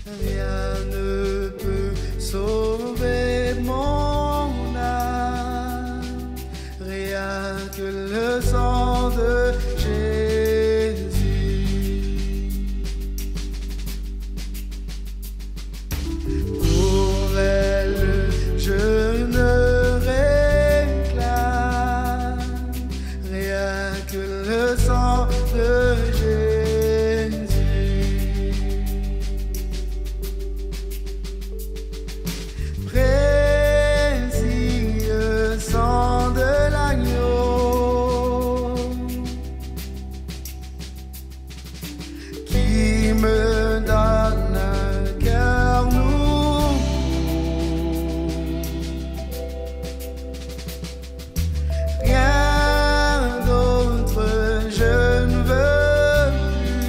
Rien ne peut sauver mon âme, rien que le sang de Jésus. Pour elle, je ne réclame rien que le sang de Jésus. Précieux sang de l'agneau qui me donne un cœur nouveau. Rien d'autre je ne veux plus.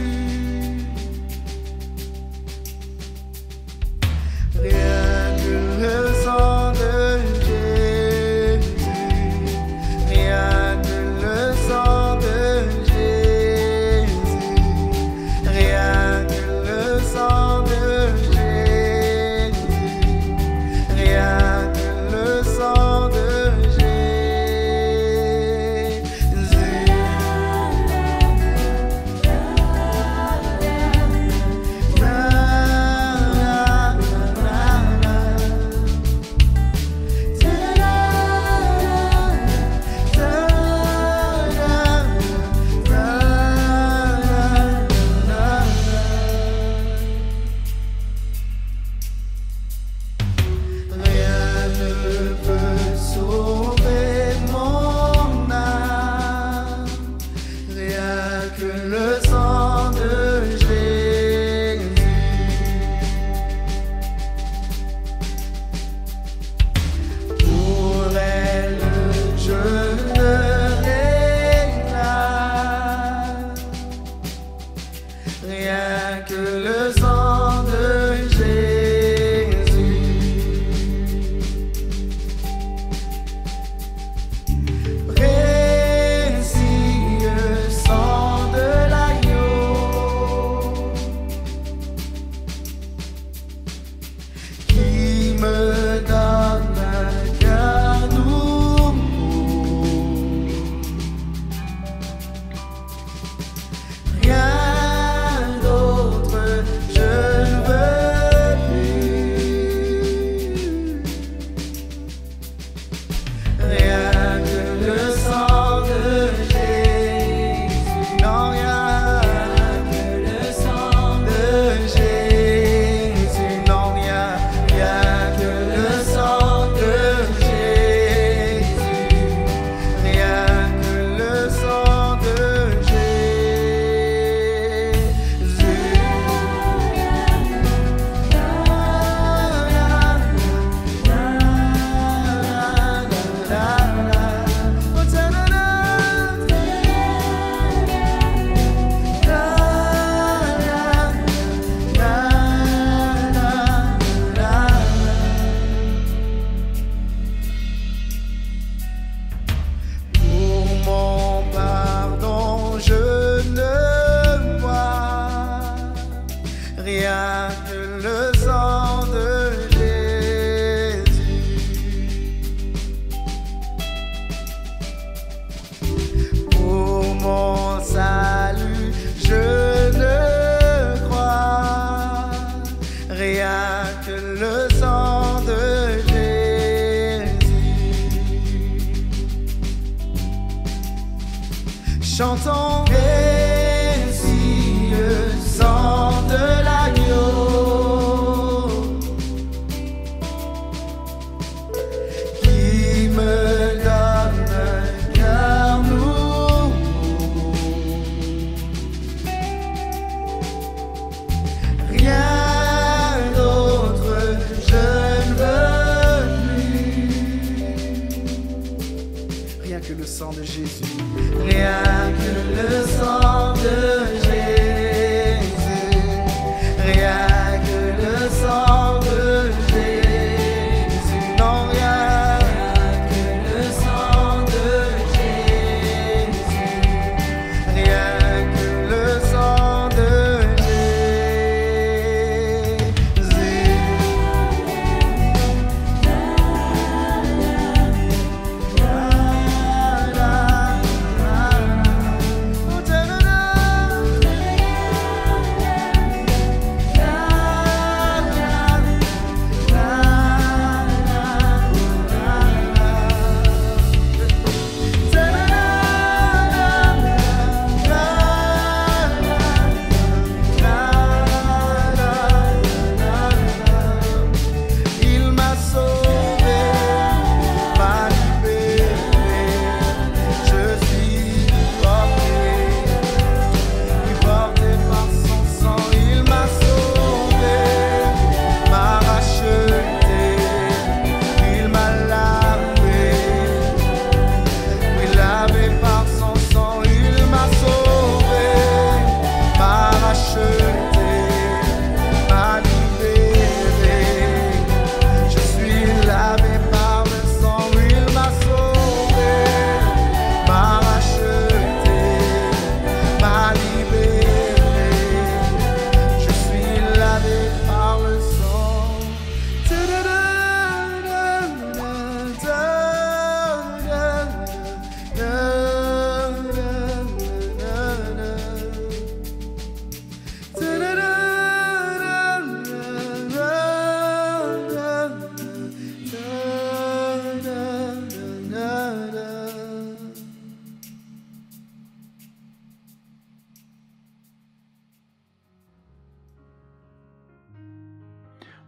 Rien que le sang de Jésus. Rien que le sang de Jésus. Rien que le sang de Jésus. Rien que le sang de Rien ne peut sauver mon âme, rien que le sang de Jésus. Pour elle, je ne réclame rien que le sang de Jésus. Précieux sang de l'agneau qui me donne un cœur nouveau. Rien d'autre je ne veux plus. Rien que le sang de Jésus. Non, rien que le sang de Jésus. Non, rien que le sang de Jésus. Rien que le sang de Pour mon pardon, je ne vois rien que le sang de Jésus. Pour mon salut, je ne crois rien que le sang de Jésus. Chantons précieux sang de l'agneau qui me donne un cœur nouveau. Rien d'autre je ne veux plus. Rien que le sang de Jésus. Rien que le sang de Jésus. Rien que le sang de Jésus. Non, rien que le sang de Jésus. Rien que le sang de Jésus.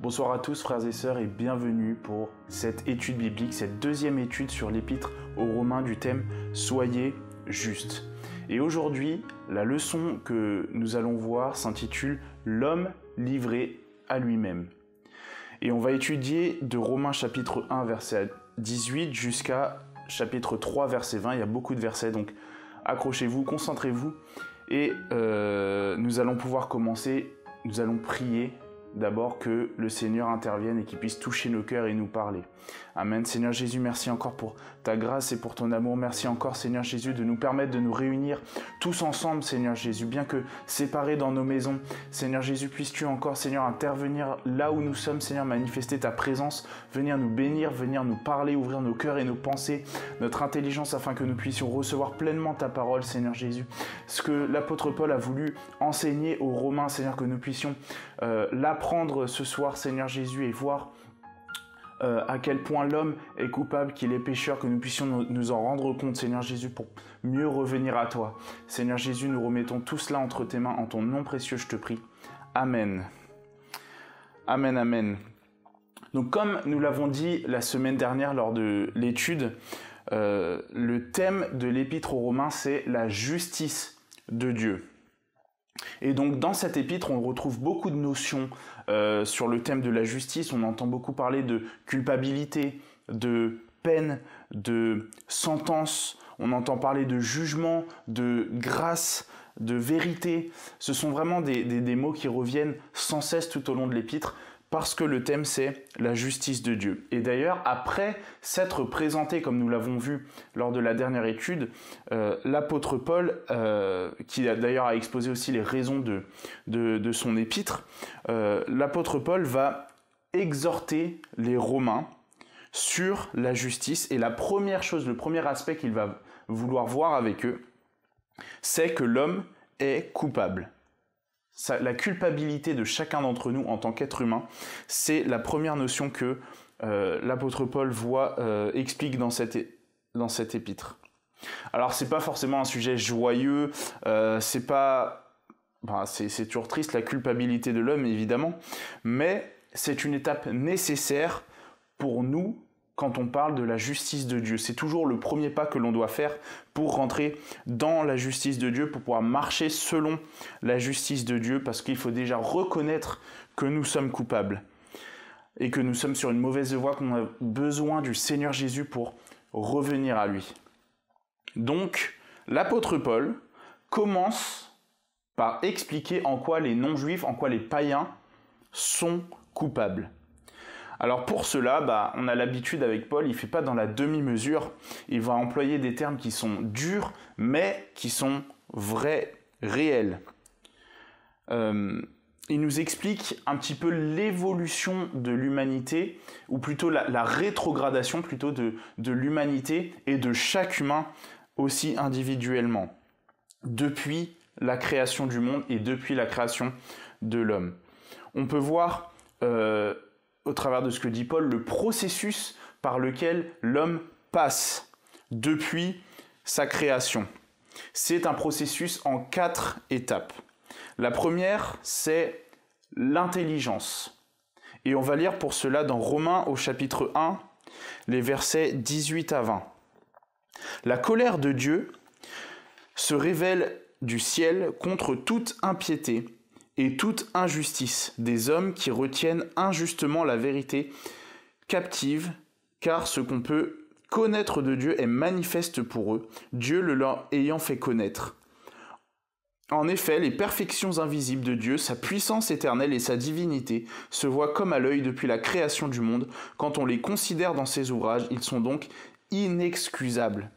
Bonsoir à tous frères et sœurs et bienvenue pour cette étude biblique, cette deuxième étude sur l'épître aux Romains du thème « Soyez justes ». Et aujourd'hui, la leçon que nous allons voir s'intitule « L'homme livré à lui-même ». Et on va étudier de Romains chapitre 1 verset 18 jusqu'à chapitre 3 verset 20. Il y a beaucoup de versets, donc accrochez-vous, concentrez-vous et nous allons pouvoir commencer. Nous allons prier d'abord que le Seigneur intervienne et qu'il puisse toucher nos cœurs et nous parler. Amen. Seigneur Jésus, merci encore pour ta grâce et pour ton amour. Merci encore, Seigneur Jésus, de nous permettre de nous réunir tous ensemble, Seigneur Jésus, bien que séparés dans nos maisons. Seigneur Jésus, puisses-tu encore, Seigneur, intervenir là où nous sommes, Seigneur, manifester ta présence, venir nous bénir, venir nous parler, ouvrir nos cœurs et nos pensées, notre intelligence, afin que nous puissions recevoir pleinement ta parole, Seigneur Jésus. Ce que l'apôtre Paul a voulu enseigner aux Romains, Seigneur, que nous puissions l'apprendre ce soir, Seigneur Jésus, et voir à quel point l'homme est coupable, qu'il est pécheur, que nous puissions nous en rendre compte, Seigneur Jésus, pour mieux revenir à toi. Seigneur Jésus, nous remettons tout cela entre tes mains, en ton nom précieux, je te prie. Amen. Amen, amen. Donc comme nous l'avons dit la semaine dernière lors de l'étude, le thème de l'épître aux Romains, c'est la justice de Dieu. Et donc dans cette épître, on retrouve beaucoup de notions sur le thème de la justice. On entend beaucoup parler de culpabilité, de peine, de sentence. On entend parler de jugement, de grâce, de vérité. Ce sont vraiment des mots qui reviennent sans cesse tout au long de l'épître, parce que le thème c'est la justice de Dieu. Et d'ailleurs, après s'être présenté, comme nous l'avons vu lors de la dernière étude, l'apôtre Paul, qui d'ailleurs a exposé aussi les raisons de son épître, l'apôtre Paul va exhorter les Romains sur la justice. Et la première chose, le premier aspect qu'il va vouloir voir avec eux, c'est que l'homme est coupable. La culpabilité de chacun d'entre nous en tant qu'être humain, c'est la première notion que l'apôtre Paul explique dans cette épître. Alors c'est pas forcément un sujet joyeux, c'est toujours triste la culpabilité de l'homme évidemment, mais c'est une étape nécessaire pour nous quand on parle de la justice de Dieu. C'est toujours le premier pas que l'on doit faire pour rentrer dans la justice de Dieu, pour pouvoir marcher selon la justice de Dieu, parce qu'il faut déjà reconnaître que nous sommes coupables et que nous sommes sur une mauvaise voie, qu'on a besoin du Seigneur Jésus pour revenir à lui. Donc, l'apôtre Paul commence par expliquer en quoi les non-juifs, en quoi les païens sont coupables. Alors pour cela, on a l'habitude avec Paul, il ne fait pas dans la demi-mesure, il va employer des termes qui sont durs, mais qui sont vrais, réels. Il nous explique un petit peu l'évolution de l'humanité, ou plutôt la rétrogradation plutôt de l'humanité et de chaque humain aussi individuellement, depuis la création du monde et depuis la création de l'homme. On peut voir au travers de ce que dit Paul, le processus par lequel l'homme passe depuis sa création. C'est un processus en 4 étapes. La première, c'est l'intelligence. Et on va lire pour cela dans Romains au chapitre 1, les versets 18 à 20. La colère de Dieu se révèle du ciel contre toute impiété et toute injustice des hommes qui retiennent injustement la vérité captive, car ce qu'on peut connaître de Dieu est manifeste pour eux, Dieu le leur ayant fait connaître. En effet, les perfections invisibles de Dieu, sa puissance éternelle et sa divinité se voient comme à l'œil depuis la création du monde. Quand on les considère dans ses ouvrages, ils sont donc inexcusables.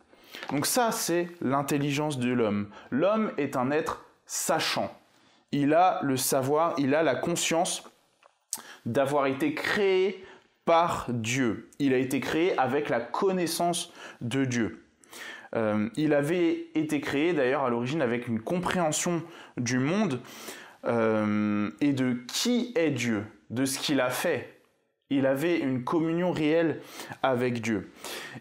Donc ça, c'est l'intelligence de l'homme. L'homme est un être sachant. Il a le savoir, il a la conscience d'avoir été créé par Dieu. Il a été créé avec la connaissance de Dieu. Il avait été créé d'ailleurs à l'origine avec une compréhension du monde et de qui est Dieu, de ce qu'il a fait. Il avait une communion réelle avec Dieu.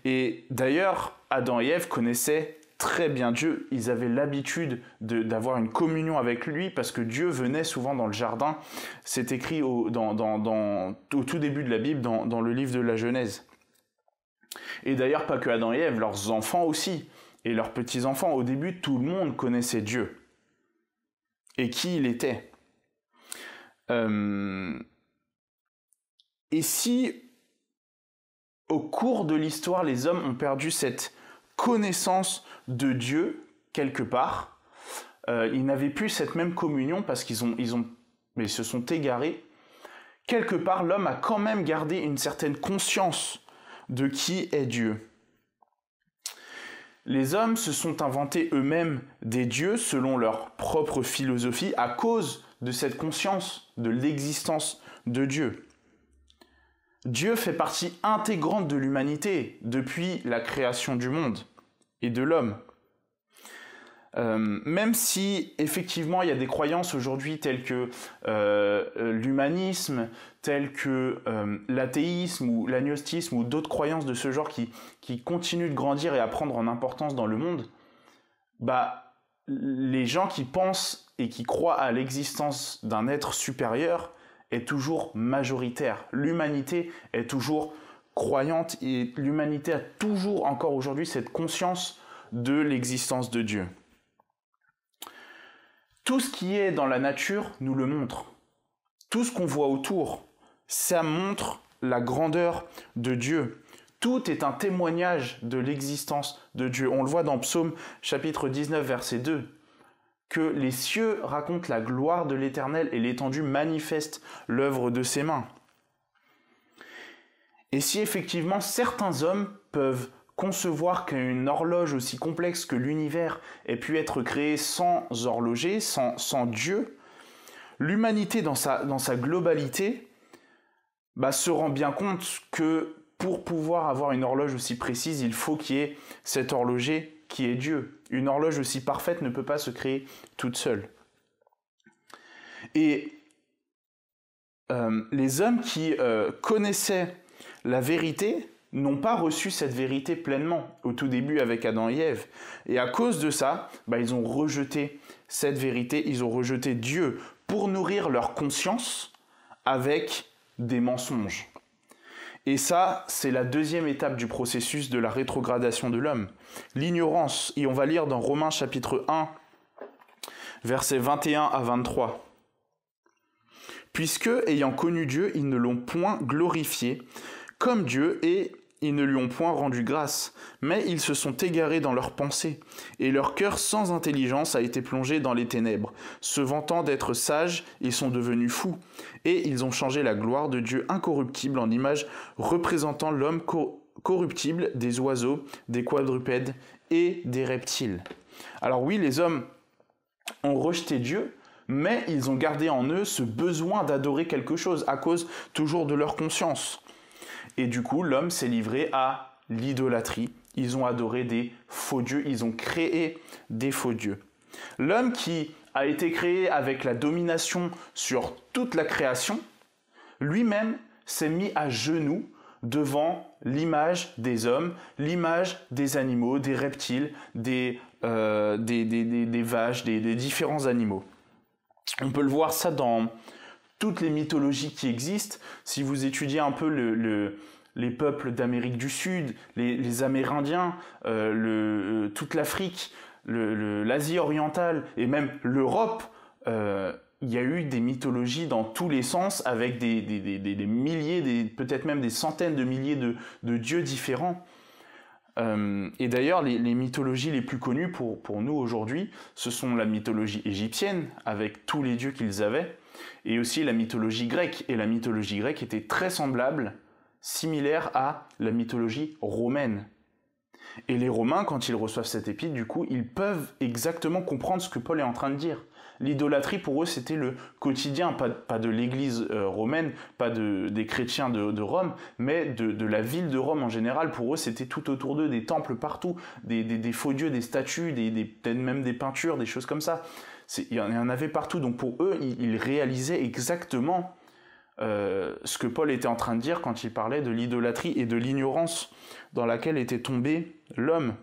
Et d'ailleurs, Adam et Ève connaissaient très bien Dieu, ils avaient l'habitude d'avoir une communion avec lui parce que Dieu venait souvent dans le jardin. C'est écrit au tout début de la Bible, dans le livre de la Genèse. Et d'ailleurs, pas que Adam et Ève, leurs enfants aussi, et leurs petits-enfants. Au début, tout le monde connaissait Dieu et qui il était. Et si, au cours de l'histoire, les hommes ont perdu cette connaissance de Dieu, quelque part, ils n'avaient plus cette même communion parce qu'ils se sont égarés. Quelque part, l'homme a quand même gardé une certaine conscience de qui est Dieu. Les hommes se sont inventés eux-mêmes des dieux selon leur propre philosophie à cause de cette conscience de l'existence de Dieu. Dieu fait partie intégrante de l'humanité depuis la création du monde et de l'homme. Même si effectivement il y a des croyances aujourd'hui telles que l'humanisme, telles que l'athéisme ou l'agnostisme ou d'autres croyances de ce genre qui continuent de grandir et à prendre en importance dans le monde, les gens qui pensent et qui croient à l'existence d'un être supérieur est toujours majoritaire. L'humanité est toujours croyante et l'humanité a toujours encore aujourd'hui cette conscience de l'existence de Dieu. Tout ce qui est dans la nature nous le montre. Tout ce qu'on voit autour, ça montre la grandeur de Dieu. Tout est un témoignage de l'existence de Dieu. On le voit dans Psaume chapitre 19, verset 2, que les cieux racontent la gloire de l'Éternel et l'étendue manifeste l'œuvre de ses mains. Et si effectivement certains hommes peuvent concevoir qu'une horloge aussi complexe que l'univers ait pu être créée sans horloger, sans Dieu, l'humanité dans sa globalité se rend bien compte que pour pouvoir avoir une horloge aussi précise, il faut qu'il y ait cet horloger qui est Dieu. Une horloge aussi parfaite ne peut pas se créer toute seule. Et les hommes qui connaissaient la vérité n'ont pas reçu cette vérité pleinement au tout début avec Adam et Ève. Et à cause de ça, ils ont rejeté cette vérité, ils ont rejeté Dieu pour nourrir leur conscience avec des mensonges. Et ça, c'est la deuxième étape du processus de la rétrogradation de l'homme. L'ignorance, et on va lire dans Romains chapitre 1, versets 21 à 23. « Puisque, ayant connu Dieu, ils ne l'ont point glorifié comme Dieu et ils ne lui ont point rendu grâce, mais ils se sont égarés dans leurs pensées, et leur cœur sans intelligence a été plongé dans les ténèbres. Se vantant d'être sages, ils sont devenus fous, et ils ont changé la gloire de Dieu incorruptible en image représentant l'homme corruptible, des oiseaux, des quadrupèdes et des reptiles. » Alors oui, les hommes ont rejeté Dieu, mais ils ont gardé en eux ce besoin d'adorer quelque chose à cause toujours de leur conscience. Et du coup, l'homme s'est livré à l'idolâtrie. Ils ont adoré des faux dieux, ils ont créé des faux dieux. L'homme qui a été créé avec la domination sur toute la création, lui-même s'est mis à genoux devant l'image des hommes, l'image des animaux, des reptiles, des vaches, des différents animaux. On peut le voir ça dans toutes les mythologies qui existent. Si vous étudiez un peu les peuples d'Amérique du Sud, les Amérindiens, toute l'Afrique, l'Asie orientale et même l'Europe, il y a eu des mythologies dans tous les sens avec des milliers, peut-être même des centaines de milliers de dieux différents. Et d'ailleurs, les mythologies les plus connues pour nous aujourd'hui, ce sont la mythologie égyptienne, avec tous les dieux qu'ils avaient, et aussi la mythologie grecque. Et la mythologie grecque était très semblable, similaire à la mythologie romaine. Et les Romains, quand ils reçoivent cette épître, du coup, ils peuvent exactement comprendre ce que Paul est en train de dire. L'idolâtrie, pour eux, c'était le quotidien, pas de l'église romaine, pas des chrétiens de Rome, mais de la ville de Rome en général. Pour eux, c'était tout autour d'eux, des temples partout, des faux dieux, des statues, peut-être même des peintures, des choses comme ça. Il y en avait partout. Donc pour eux, ils réalisaient exactement ce que Paul était en train de dire quand il parlait de l'idolâtrie et de l'ignorance dans laquelle était tombé l'homme.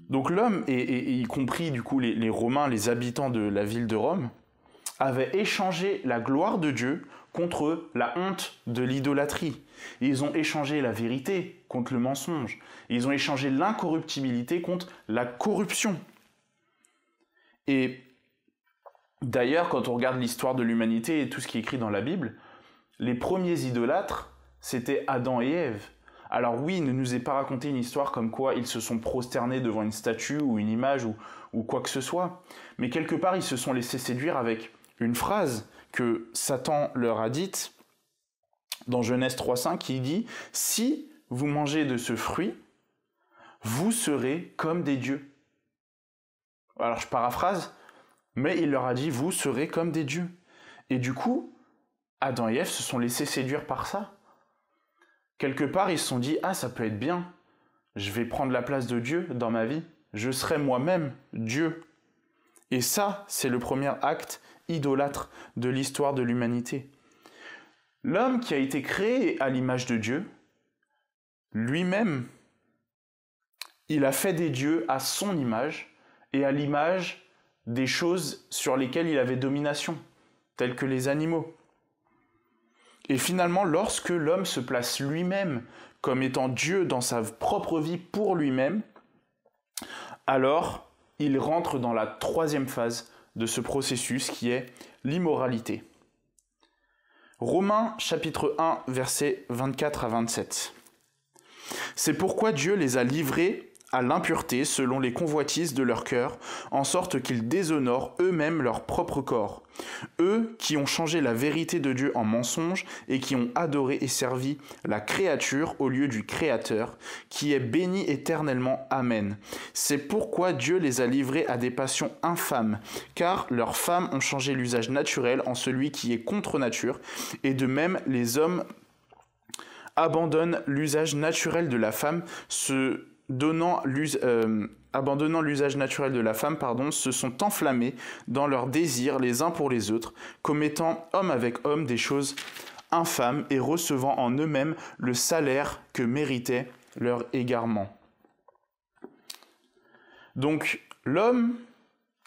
Donc l'homme, et y compris du coup les Romains, les habitants de la ville de Rome, avaient échangé la gloire de Dieu contre la honte de l'idolâtrie. Ils ont échangé la vérité contre le mensonge. Ils ont échangé l'incorruptibilité contre la corruption. Et d'ailleurs, quand on regarde l'histoire de l'humanité et tout ce qui est écrit dans la Bible, les premiers idolâtres, c'était Adam et Ève. Alors oui, il ne nous est pas raconté une histoire comme quoi ils se sont prosternés devant une statue ou une image ou quoi que ce soit, mais quelque part ils se sont laissés séduire avec une phrase que Satan leur a dite dans Genèse 3.5, qui dit « Si vous mangez de ce fruit, vous serez comme des dieux. » Alors je paraphrase, mais il leur a dit « Vous serez comme des dieux. » Et du coup, Adam et Ève se sont laissés séduire par ça. Quelque part, ils se sont dit « Ah, ça peut être bien. Je vais prendre la place de Dieu dans ma vie. Je serai moi-même Dieu. » Et ça, c'est le premier acte idolâtre de l'histoire de l'humanité. L'homme qui a été créé à l'image de Dieu, lui-même, il a fait des dieux à son image et à l'image des choses sur lesquelles il avait domination, telles que les animaux. Et finalement, lorsque l'homme se place lui-même comme étant Dieu dans sa propre vie pour lui-même, alors il rentre dans la troisième phase de ce processus qui est l'immoralité. Romains chapitre 1, versets 24 à 27. C'est pourquoi Dieu les a livrés à l'impureté selon les convoitises de leur cœur, en sorte qu'ils déshonorent eux-mêmes leur propre corps. Eux qui ont changé la vérité de Dieu en mensonge et qui ont adoré et servi la créature au lieu du Créateur, qui est béni éternellement. Amen. C'est pourquoi Dieu les a livrés à des passions infâmes, car leurs femmes ont changé l'usage naturel en celui qui est contre nature, et de même les hommes abandonnent l'usage naturel de la femme, abandonnant l'usage naturel de la femme, se sont enflammés dans leurs désirs les uns pour les autres, commettant homme avec homme des choses infâmes et recevant en eux-mêmes le salaire que méritait leur égarement. Donc, l'homme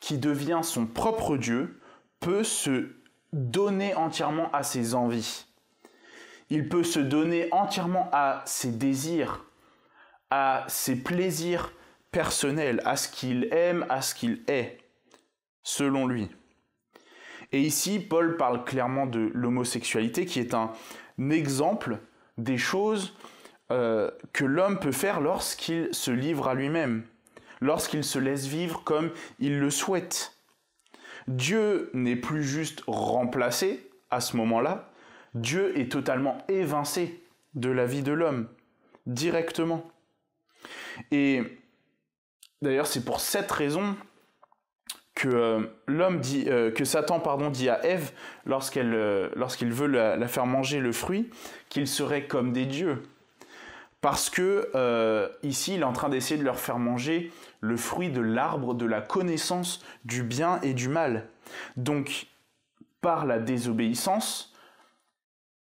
qui devient son propre Dieu peut se donner entièrement à ses envies. Il peut se donner entièrement à ses désirs, à ses plaisirs personnels, à ce qu'il aime, à ce qu'il est, selon lui. Et ici, Paul parle clairement de l'homosexualité, qui est un exemple des choses que l'homme peut faire lorsqu'il se livre à lui-même, lorsqu'il se laisse vivre comme il le souhaite. Dieu n'est plus juste remplacé à ce moment-là, Dieu est totalement évincé de la vie de l'homme, directement. Et d'ailleurs, c'est pour cette raison que Satan dit à Ève, lorsqu'il veut la faire manger le fruit, qu'il serait comme des dieux. Parce que ici, il est en train d'essayer de leur faire manger le fruit de l'arbre de la connaissance du bien et du mal. Donc, par la désobéissance,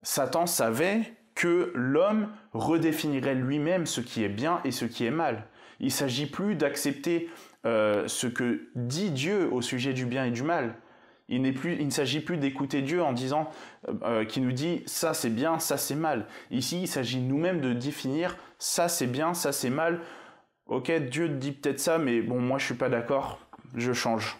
Satan savait que l'homme redéfinirait lui-même ce qui est bien et ce qui est mal. Il ne s'agit plus d'accepter ce que dit Dieu au sujet du bien et du mal. Il ne s'agit plus d'écouter Dieu en disant, qui nous dit « ça c'est bien, ça c'est mal ». Ici, il s'agit nous-mêmes de définir « ça c'est bien, ça c'est mal ». Ok, Dieu dit peut-être ça, mais bon, moi je ne suis pas d'accord, je change.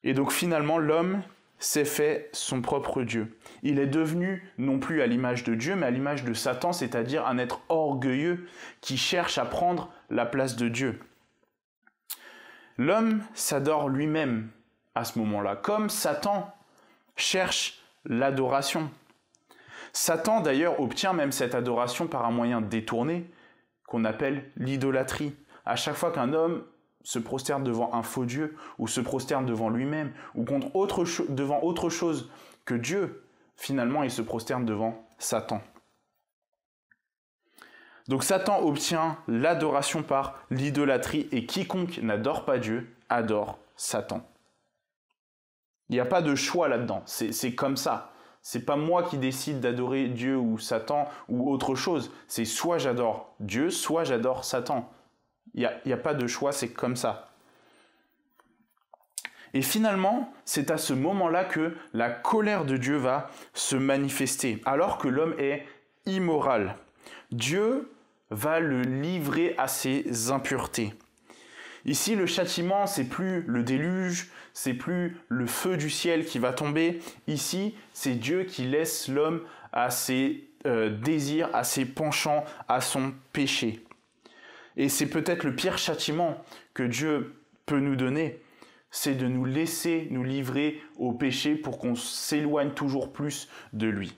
Et donc finalement, l'homme s'est fait son propre Dieu. Il est devenu non plus à l'image de Dieu, mais à l'image de Satan, c'est-à-dire un être orgueilleux qui cherche à prendre la place de Dieu. L'homme s'adore lui-même à ce moment-là, comme Satan cherche l'adoration. Satan d'ailleurs obtient même cette adoration par un moyen détourné qu'on appelle l'idolâtrie. À chaque fois qu'un homme se prosterne devant un faux Dieu, ou se prosterne devant lui-même, ou devant autre chose que Dieu, finalement il se prosterne devant Satan. Donc Satan obtient l'adoration par l'idolâtrie, et quiconque n'adore pas Dieu adore Satan. Il n'y a pas de choix là-dedans, c'est comme ça. C'est pas moi qui décide d'adorer Dieu ou Satan ou autre chose. C'est soit j'adore Dieu, soit j'adore Satan. Il n'y a pas de choix, c'est comme ça. Et finalement, c'est à ce moment-là que la colère de Dieu va se manifester, alors que l'homme est immoral. Dieu va le livrer à ses impuretés. Ici, le châtiment, c'est plus le déluge, c'est plus le feu du ciel qui va tomber. Ici, c'est Dieu qui laisse l'homme à ses désirs, à ses penchants, à son péché. Et c'est peut-être le pire châtiment que Dieu peut nous donner, c'est de nous laisser nous livrer au péché pour qu'on s'éloigne toujours plus de lui.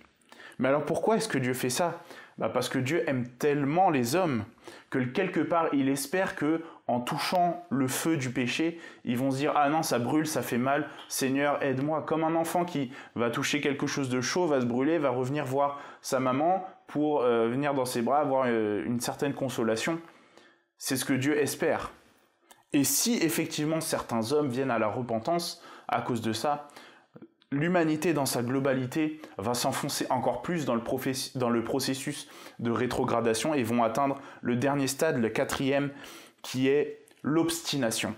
Mais alors pourquoi est-ce que Dieu fait ça ? Parce que Dieu aime tellement les hommes que quelque part il espère que en touchant le feu du péché, ils vont se dire « Ah non, ça brûle, ça fait mal, Seigneur, aide-moi ». Comme un enfant qui va toucher quelque chose de chaud, va se brûler, va revenir voir sa maman pour venir dans ses bras, avoir une certaine consolation. C'est ce que Dieu espère. Et si effectivement certains hommes viennent à la repentance à cause de ça, l'humanité dans sa globalité va s'enfoncer encore plus dans le processus de rétrogradation et vont atteindre le dernier stade, le 4e, qui est l'obstination.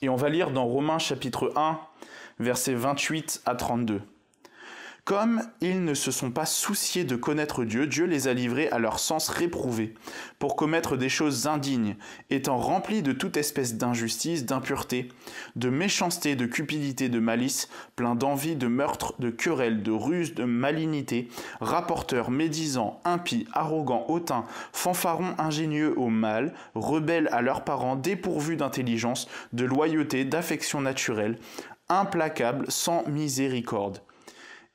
Et on va lire dans Romains chapitre 1, versets 28 à 32. Comme ils ne se sont pas souciés de connaître Dieu, Dieu les a livrés à leur sens réprouvé, pour commettre des choses indignes, étant remplis de toute espèce d'injustice, d'impureté, de méchanceté, de cupidité, de malice, pleins d'envie, de meurtre, de querelles, de ruse, de malignité, rapporteurs, médisants, impies, arrogants, hautains, fanfarons, ingénieux au mal, rebelles à leurs parents, dépourvus d'intelligence, de loyauté, d'affection naturelle, implacables, sans miséricorde.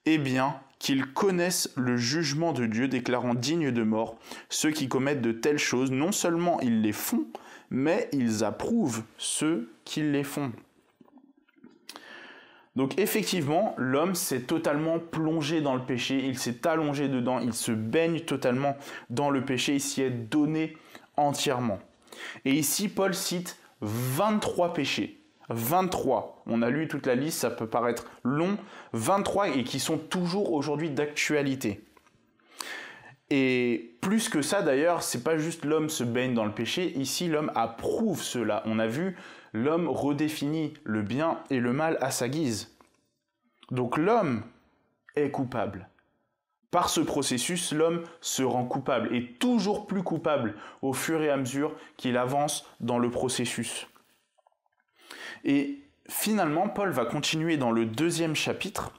Eh bien, qu'ils connaissent le jugement de Dieu, déclarant dignes de mort ceux qui commettent de telles choses. Non seulement ils les font, mais ils approuvent ceux qui les font. Donc effectivement, l'homme s'est totalement plongé dans le péché, il s'est allongé dedans, il se baigne totalement dans le péché, il s'y est donné entièrement. Et ici, Paul cite 23 péchés. 23, on a lu toute la liste, ça peut paraître long, 23 et qui sont toujours aujourd'hui d'actualité. Et plus que ça d'ailleurs, c'est pas juste l'homme se baigne dans le péché, ici l'homme approuve cela. On a vu, l'homme redéfinit le bien et le mal à sa guise. Donc l'homme est coupable. Par ce processus, l'homme se rend coupable et toujours plus coupable au fur et à mesure qu'il avance dans le processus. Et finalement, Paul va continuer dans le 2e chapitre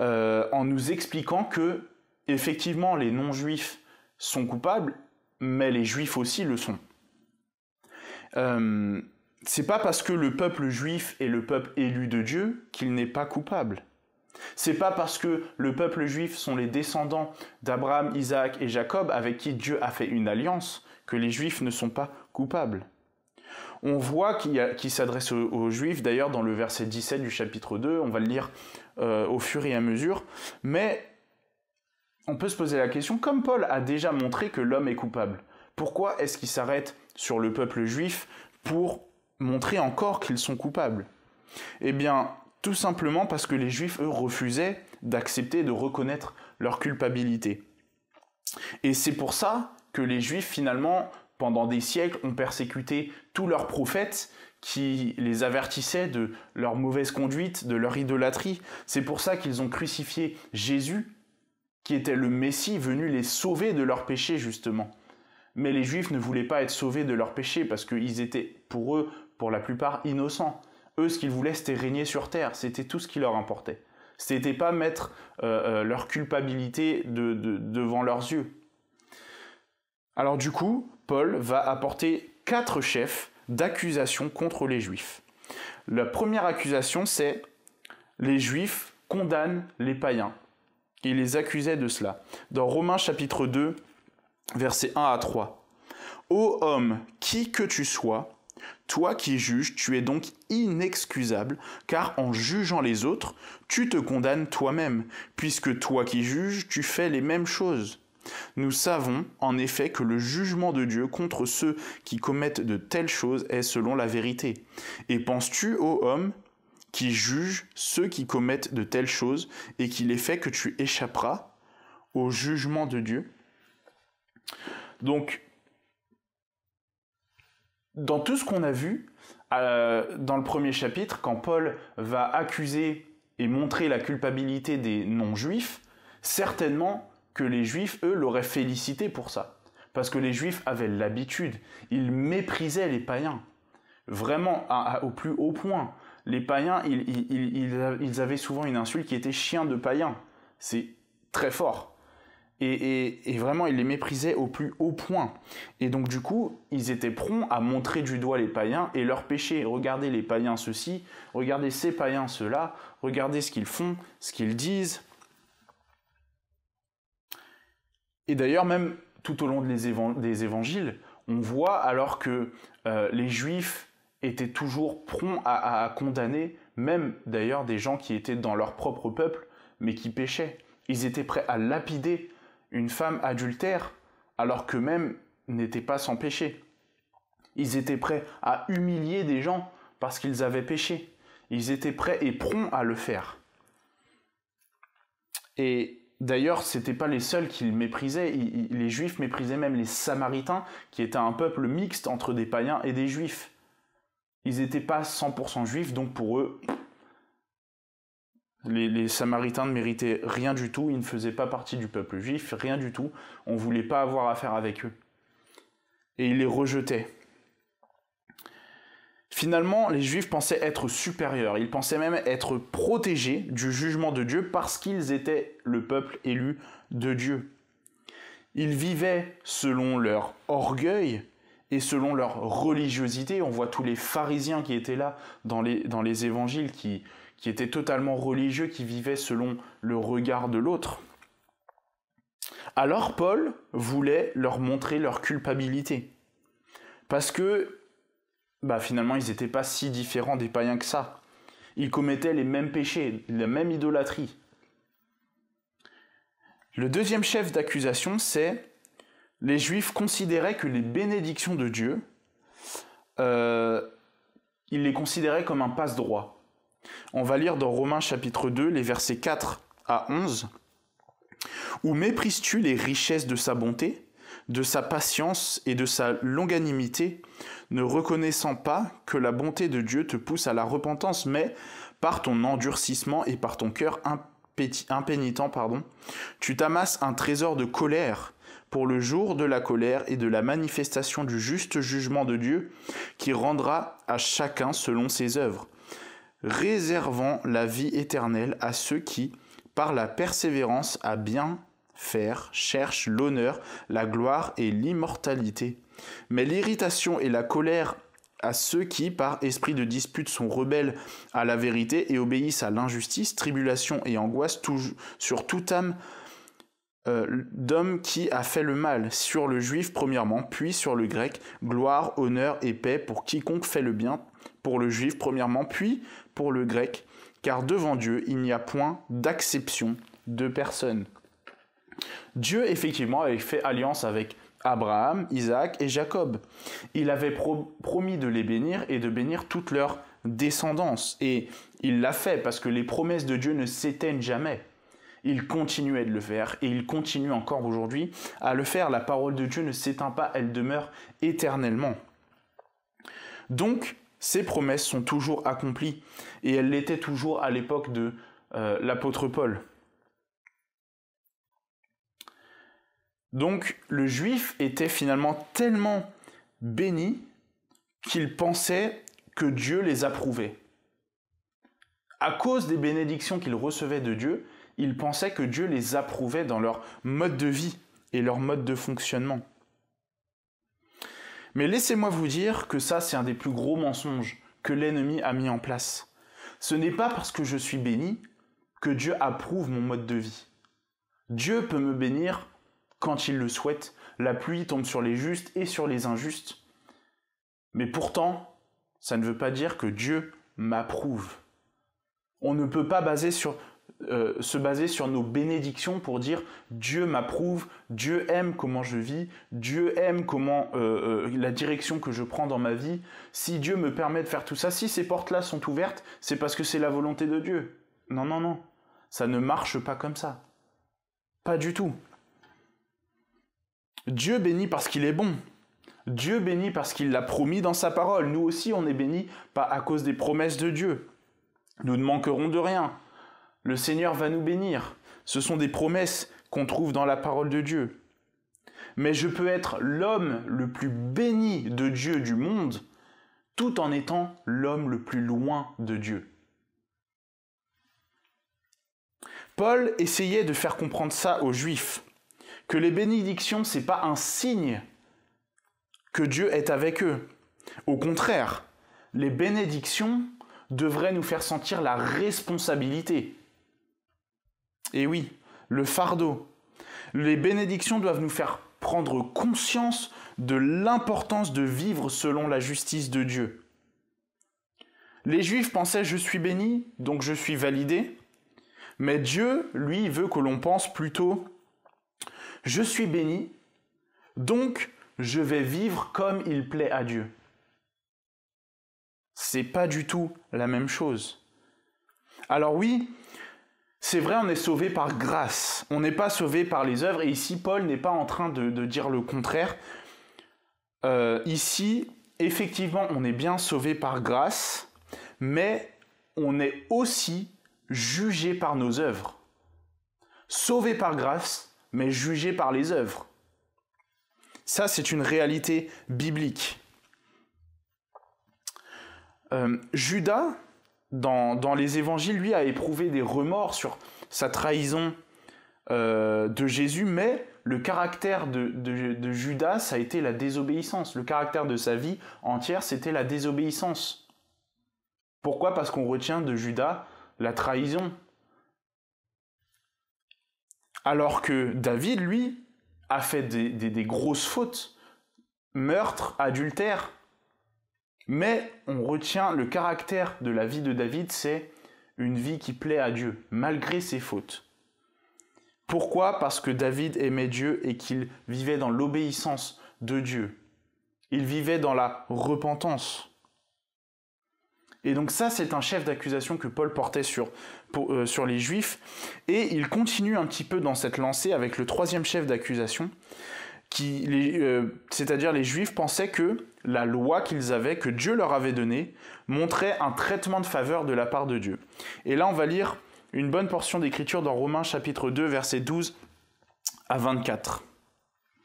en nous expliquant que, effectivement, les non-juifs sont coupables, mais les juifs aussi le sont. C'est pas parce que le peuple juif est le peuple élu de Dieu qu'il n'est pas coupable. C'est pas parce que le peuple juif sont les descendants d'Abraham, Isaac et Jacob avec qui Dieu a fait une alliance que les juifs ne sont pas coupables. On voit qu'il s'adresse aux Juifs, d'ailleurs, dans le verset 17 du chapitre 2, on va le lire au fur et à mesure, mais on peut se poser la question, comme Paul a déjà montré que l'homme est coupable, pourquoi est-ce qu'il s'arrête sur le peuple juif pour montrer encore qu'ils sont coupables ? Eh bien, tout simplement parce que les Juifs, eux, refusaient d'accepter, de reconnaître leur culpabilité. Et c'est pour ça que les Juifs, finalement, pendant des siècles, ont persécuté tous leurs prophètes qui les avertissaient de leur mauvaise conduite, de leur idolâtrie. C'est pour ça qu'ils ont crucifié Jésus, qui était le Messie venu les sauver de leurs péchés, justement. Mais les Juifs ne voulaient pas être sauvés de leurs péchés parce qu'ils étaient, pour eux, pour la plupart, innocents. Eux, ce qu'ils voulaient, c'était régner sur terre. C'était tout ce qui leur importait. C'était pas mettre leur culpabilité devant leurs yeux. Alors du coup, Paul va apporter 4 chefs d'accusation contre les Juifs. La première accusation, c'est les Juifs condamnent les païens. Il les accusait de cela. Dans Romains chapitre 2, versets 1 à 3. « Ô homme, qui que tu sois, toi qui juges, tu es donc inexcusable, car en jugeant les autres, tu te condamnes toi-même, puisque toi qui juges, tu fais les mêmes choses. Nous savons en effet que le jugement de Dieu contre ceux qui commettent de telles choses est selon la vérité. Et penses-tu, ô homme, qui juge ceux qui commettent de telles choses et qu'il est fait que tu échapperas au jugement de Dieu ?» Donc, dans tout ce qu'on a vu, dans le premier chapitre, quand Paul va accuser et montrer la culpabilité des non-juifs, certainement que les juifs, eux, l'auraient félicité pour ça. Parce que les juifs avaient l'habitude, ils méprisaient les païens. Vraiment, au plus haut point. Les païens, ils avaient souvent une insulte qui était chien de païen. C'est très fort. Et vraiment, ils les méprisaient au plus haut point. Et donc, du coup, ils étaient prompts à montrer du doigt les païens et leurs péchés. Regardez les païens ceci, regardez ces païens cela, regardez ce qu'ils font, ce qu'ils disent. Et d'ailleurs, même tout au long des évangiles, on voit alors que les Juifs étaient toujours prompts à condamner, même d'ailleurs des gens qui étaient dans leur propre peuple, mais qui péchaient. Ils étaient prêts à lapider une femme adultère, alors qu'eux-mêmes n'étaient pas sans péché. Ils étaient prêts à humilier des gens parce qu'ils avaient péché. Ils étaient prêts et prompts à le faire. Et d'ailleurs, ce n'étaient pas les seuls qu'ils méprisaient. Les Juifs méprisaient même les Samaritains, qui étaient un peuple mixte entre des païens et des Juifs. Ils n'étaient pas 100% juifs, donc pour eux, les Samaritains ne méritaient rien du tout, ils ne faisaient pas partie du peuple juif, rien du tout. On ne voulait pas avoir affaire avec eux. Et ils les rejetaient. Finalement, les Juifs pensaient être supérieurs, ils pensaient même être protégés du jugement de Dieu parce qu'ils étaient le peuple élu de Dieu. Ils vivaient selon leur orgueil et selon leur religiosité. On voit tous les pharisiens qui étaient là dans les évangiles qui étaient totalement religieux, qui vivaient selon le regard de l'autre. Alors Paul voulait leur montrer leur culpabilité. Parce que finalement, ils n'étaient pas si différents des païens que ça. Ils commettaient les mêmes péchés, la même idolâtrie. Le deuxième chef d'accusation, c'est les Juifs considéraient que les bénédictions de Dieu, ils les considéraient comme un passe-droit. On va lire dans Romains chapitre 2, les versets 4 à 11. « Ou méprises-tu les richesses de sa bonté, de sa patience et de sa longanimité, ne reconnaissant pas que la bonté de Dieu te pousse à la repentance, mais par ton endurcissement et par ton cœur impénitent, tu t'amasses un trésor de colère pour le jour de la colère et de la manifestation du juste jugement de Dieu, qui rendra à chacun selon ses œuvres, réservant la vie éternelle à ceux qui, par la persévérance à bien faire, cherchent l'honneur, la gloire et l'immortalité. Mais l'irritation et la colère à ceux qui, par esprit de dispute, sont rebelles à la vérité et obéissent à l'injustice, tribulation et angoisse sur toute âme d'homme qui a fait le mal, sur le juif premièrement, puis sur le grec, gloire, honneur et paix pour quiconque fait le bien, pour le juif premièrement, puis pour le grec, car devant Dieu, il n'y a point d'acception de personne. Dieu, effectivement, avait fait alliance avec Abraham, Isaac et Jacob. Il avait promis de les bénir et de bénir toute leur descendance. Et il l'a fait parce que les promesses de Dieu ne s'éteignent jamais. Il continuait de le faire et il continue encore aujourd'hui à le faire. La parole de Dieu ne s'éteint pas, elle demeure éternellement. Donc, ces promesses sont toujours accomplies et elles l'étaient toujours à l'époque de l'apôtre Paul. Donc, le juif était finalement tellement béni qu'il pensait que Dieu les approuvait. À cause des bénédictions qu'ils recevaient de Dieu, ils pensaient que Dieu les approuvait dans leur mode de vie et leur mode de fonctionnement. Mais laissez-moi vous dire que ça, c'est un des plus gros mensonges que l'ennemi a mis en place. Ce n'est pas parce que je suis béni que Dieu approuve mon mode de vie. Dieu peut me bénir quand il le souhaite. La pluie tombe sur les justes et sur les injustes. Mais pourtant, ça ne veut pas dire que Dieu m'approuve. On ne peut pas se baser sur nos bénédictions pour dire Dieu m'approuve, Dieu aime comment je vis, Dieu aime la direction que je prends dans ma vie. Si Dieu me permet de faire tout ça, si ces portes-là sont ouvertes, c'est parce que c'est la volonté de Dieu. Non, non, non. Ça ne marche pas comme ça. Pas du tout. Dieu bénit parce qu'il est bon. Dieu bénit parce qu'il l'a promis dans sa parole. Nous aussi, on est bénis à cause des promesses de Dieu. Nous ne manquerons de rien. Le Seigneur va nous bénir. Ce sont des promesses qu'on trouve dans la parole de Dieu. Mais je peux être l'homme le plus béni de Dieu du monde, tout en étant l'homme le plus loin de Dieu. Paul essayait de faire comprendre ça aux Juifs, que les bénédictions, ce n'est pas un signe que Dieu est avec eux. Au contraire, les bénédictions devraient nous faire sentir la responsabilité. Et oui, le fardeau. Les bénédictions doivent nous faire prendre conscience de l'importance de vivre selon la justice de Dieu. Les Juifs pensaient « je suis béni, donc je suis validé ». Mais Dieu, lui, veut que l'on pense plutôt « je suis béni, donc je vais vivre comme il plaît à Dieu ». C'est pas du tout la même chose. Alors oui, c'est vrai, on est sauvé par grâce. On n'est pas sauvé par les œuvres. Et ici, Paul n'est pas en train de dire le contraire. Ici, effectivement, on est bien sauvé par grâce, mais on est aussi jugé par nos œuvres. Sauvé par grâce, mais jugé par les œuvres. Ça, c'est une réalité biblique. Judas, dans les évangiles, lui, a éprouvé des remords sur sa trahison de Jésus, mais le caractère de Judas, ça a été la désobéissance. Le caractère de sa vie entière, c'était la désobéissance. Pourquoi ? Parce qu'on retient de Judas la trahison. Alors que David, lui, a fait des grosses fautes, meurtre, adultère. Mais on retient le caractère de la vie de David, c'est une vie qui plaît à Dieu, malgré ses fautes. Pourquoi ? Parce que David aimait Dieu et qu'il vivait dans l'obéissance de Dieu. Il vivait dans la repentance. Et donc ça, c'est un chef d'accusation que Paul portait sur les Juifs. Et il continue un petit peu dans cette lancée avec le troisième chef d'accusation, c'est-à-dire les Juifs pensaient que la loi qu'ils avaient, que Dieu leur avait donnée, montrait un traitement de faveur de la part de Dieu. Et là, on va lire une bonne portion d'écriture dans Romains chapitre 2, versets 12 à 24.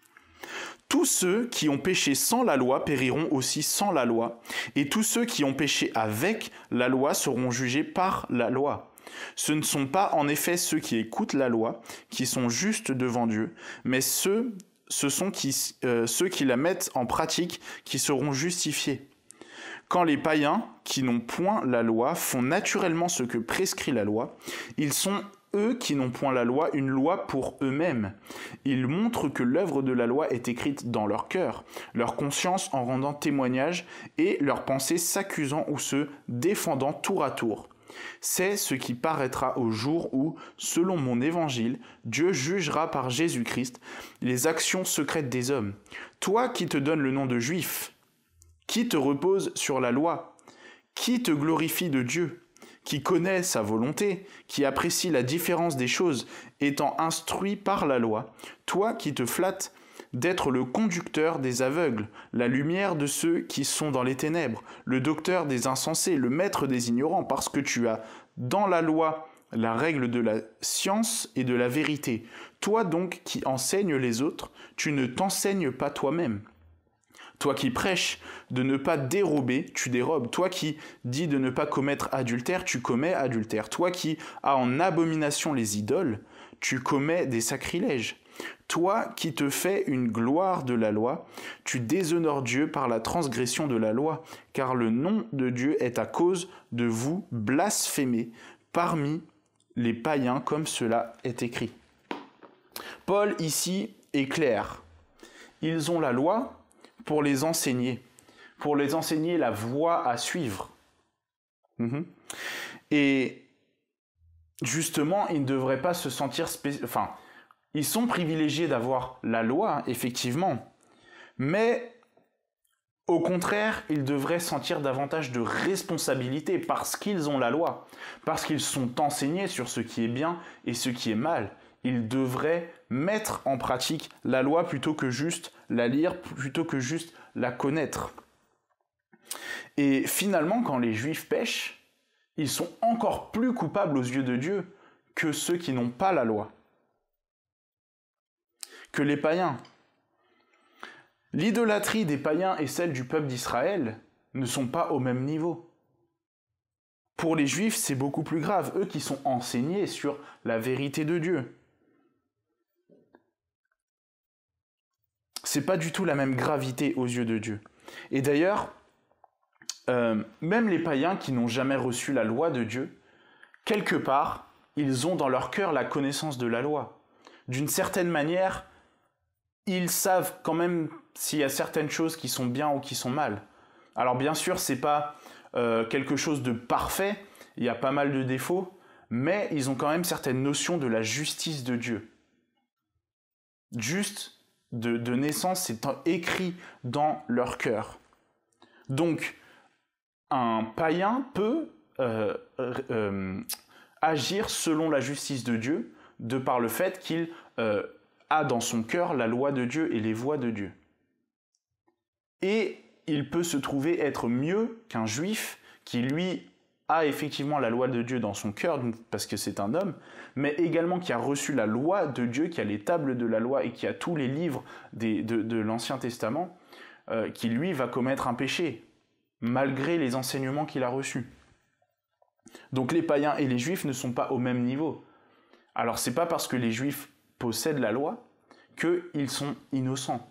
« Tous ceux qui ont péché sans la loi périront aussi sans la loi, et tous ceux qui ont péché avec la loi seront jugés par la loi. Ce ne sont pas en effet ceux qui écoutent la loi qui sont justes devant Dieu, mais ce sont ceux qui la mettent en pratique qui seront justifiés. Quand les païens, qui n'ont point la loi, font naturellement ce que prescrit la loi, ils sont, eux qui n'ont point la loi, une loi pour eux-mêmes. Ils montrent que l'œuvre de la loi est écrite dans leur cœur, leur conscience en rendant témoignage et leurs pensées s'accusant ou se défendant tour à tour. C'est ce qui paraîtra au jour où, selon mon évangile, Dieu jugera par Jésus-Christ les actions secrètes des hommes. Toi qui te donnes le nom de juif, qui te repose sur la loi, qui te glorifie de Dieu, qui connaît sa volonté, qui apprécie la différence des choses, étant instruit par la loi, toi qui te flattes d'être le conducteur des aveugles, la lumière de ceux qui sont dans les ténèbres, le docteur des insensés, le maître des ignorants, parce que tu as dans la loi la règle de la science et de la vérité. Toi donc qui enseignes les autres, tu ne t'enseignes pas toi-même. Toi qui prêches de ne pas dérober, tu dérobes. Toi qui dis de ne pas commettre adultère, tu commets adultère. Toi qui as en abomination les idoles, tu commets des sacrilèges. Toi qui te fais une gloire de la loi, tu déshonores Dieu par la transgression de la loi, car le nom de Dieu est à cause de vous blasphémés parmi les païens, comme cela est écrit. Paul ici est clair. Ils ont la loi pour les enseigner la voie à suivre. Et justement, ils ne devraient pas se sentir ils sont privilégiés d'avoir la loi, effectivement, mais au contraire, ils devraient sentir davantage de responsabilité parce qu'ils ont la loi, parce qu'ils sont enseignés sur ce qui est bien et ce qui est mal. Ils devraient mettre en pratique la loi plutôt que juste la lire, plutôt que juste la connaître. Et finalement, quand les Juifs pêchent, ils sont encore plus coupables aux yeux de Dieu que ceux qui n'ont pas la loi, que les païens. L'idolâtrie des païens et celle du peuple d'Israël ne sont pas au même niveau. Pour les Juifs, c'est beaucoup plus grave, eux qui sont enseignés sur la vérité de Dieu. C'est pas du tout la même gravité aux yeux de Dieu. Et d'ailleurs, même les païens qui n'ont jamais reçu la loi de Dieu, quelque part, ils ont dans leur cœur la connaissance de la loi. D'une certaine manière, ils savent quand même s'il y a certaines choses qui sont bien ou qui sont mal. Alors bien sûr, c'est pas quelque chose de parfait, il y a pas mal de défauts, mais ils ont quand même certaines notions de la justice de Dieu. Juste de naissance, c'est écrit dans leur cœur. Donc, un païen peut agir selon la justice de Dieu, de par le fait qu'il a dans son cœur la loi de Dieu et les voies de Dieu. Et il peut se trouver être mieux qu'un juif qui, lui, a effectivement la loi de Dieu dans son cœur, parce que c'est un homme, mais également qui a reçu la loi de Dieu, qui a les tables de la loi et qui a tous les livres de l'Ancien Testament, qui, lui, va commettre un péché, malgré les enseignements qu'il a reçus. Donc les païens et les juifs ne sont pas au même niveau. Alors c'est pas parce que les juifs possèdent la loi qu'ils sont innocents,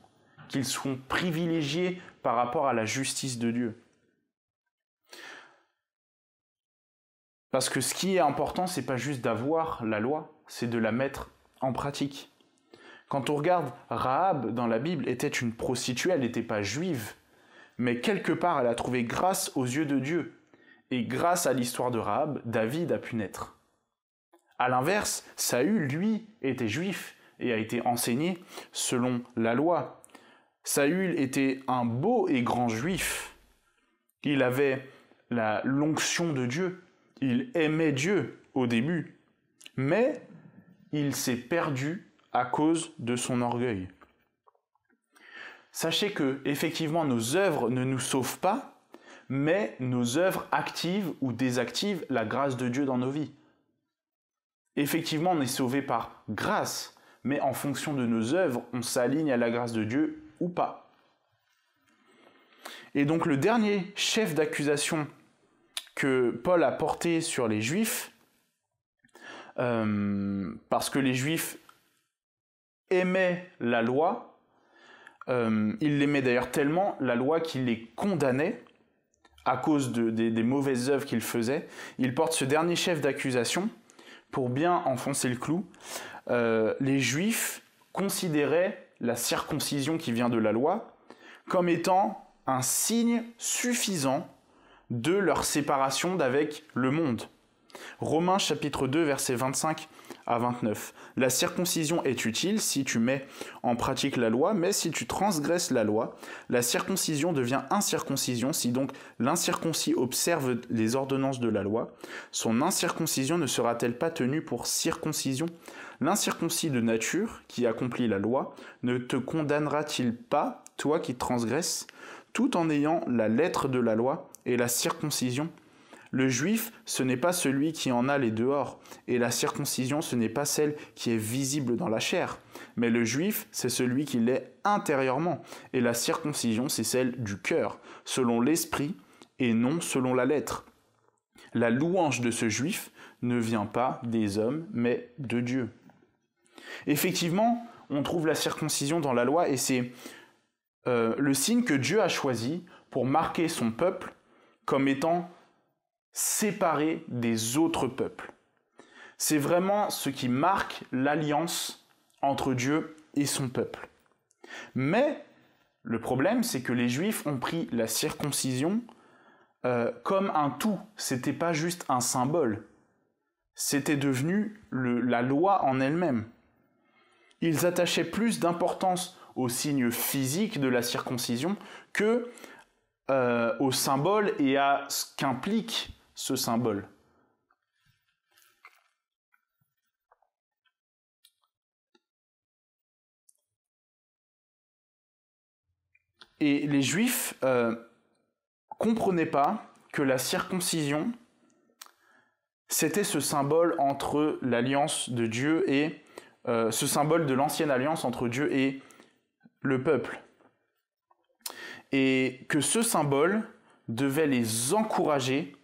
qu'ils sont privilégiés par rapport à la justice de Dieu. Parce que ce qui est important, c'est pas juste d'avoir la loi, c'est de la mettre en pratique. Quand on regarde, Rahab dans la Bible était une prostituée, elle n'était pas juive, mais quelque part elle a trouvé grâce aux yeux de Dieu. Et grâce à l'histoire de Rahab, David a pu naître. A l'inverse, Saül, lui, était juif et a été enseigné selon la loi. Saül était un beau et grand juif. Il avait l'onction de Dieu. Il aimait Dieu au début. Mais il s'est perdu à cause de son orgueil. Sachez que, effectivement, nos œuvres ne nous sauvent pas, mais nos œuvres activent ou désactivent la grâce de Dieu dans nos vies. Effectivement, on est sauvé par grâce, mais en fonction de nos œuvres, on s'aligne à la grâce de Dieu ou pas. Et donc le dernier chef d'accusation que Paul a porté sur les Juifs, parce que les Juifs aimaient la loi, ils l'aimaient d'ailleurs tellement, la loi, qu'il les condamnait à cause des mauvaises œuvres qu'ils faisaient. Il porte ce dernier chef d'accusation pour bien enfoncer le clou. Les Juifs considéraient la circoncision qui vient de la loi comme étant un signe suffisant de leur séparation d'avec le monde. Romains chapitre 2, versets 25 à 29. La circoncision est utile si tu mets en pratique la loi, mais si tu transgresses la loi, la circoncision devient incirconcision. Si donc l'incirconcis observe les ordonnances de la loi, son incirconcision ne sera-t-elle pas tenue pour circoncision? L'incirconcis de nature, qui accomplit la loi, ne te condamnera-t-il pas, toi qui transgresses, tout en ayant la lettre de la loi et la circoncision? Le juif, ce n'est pas celui qui en a les dehors, et la circoncision, ce n'est pas celle qui est visible dans la chair. Mais le juif, c'est celui qui l'est intérieurement, et la circoncision, c'est celle du cœur, selon l'esprit, et non selon la lettre. La louange de ce juif ne vient pas des hommes, mais de Dieu. Effectivement, on trouve la circoncision dans la loi, et c'est le signe que Dieu a choisi pour marquer son peuple comme étant séparé des autres peuples. C'est vraiment ce qui marque l'alliance entre Dieu et son peuple. Mais le problème, c'est que les Juifs ont pris la circoncision comme un tout. C'était pas juste un symbole. C'était devenu la loi en elle-même. Ils attachaient plus d'importance au signe physique de la circoncision que au symbole et à ce qu'implique ce symbole. Et les Juifs comprenaient pas que la circoncision, c'était ce symbole entre l'alliance de Dieu et ce symbole de l'ancienne alliance entre Dieu et le peuple. Et que ce symbole devait les encourager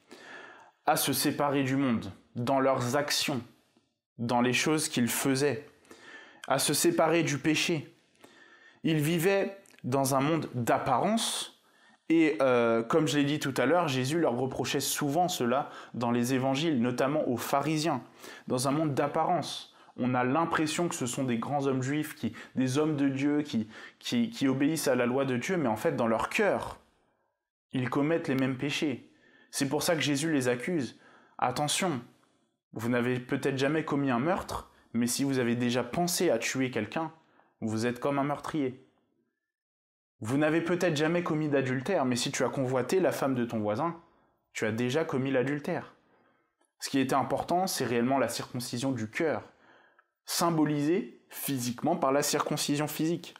à se séparer du monde, dans leurs actions, dans les choses qu'ils faisaient, à se séparer du péché. Ils vivaient dans un monde d'apparence, et comme je l'ai dit tout à l'heure, Jésus leur reprochait souvent cela dans les évangiles, notamment aux pharisiens, dans un monde d'apparence. On a l'impression que ce sont des grands hommes juifs, des hommes de Dieu qui obéissent à la loi de Dieu, mais en fait, dans leur cœur, ils commettent les mêmes péchés. C'est pour ça que Jésus les accuse. Attention, vous n'avez peut-être jamais commis un meurtre, mais si vous avez déjà pensé à tuer quelqu'un, vous êtes comme un meurtrier. Vous n'avez peut-être jamais commis d'adultère, mais si tu as convoité la femme de ton voisin, tu as déjà commis l'adultère. Ce qui était important, c'est réellement la circoncision du cœur, symbolisée physiquement par la circoncision physique.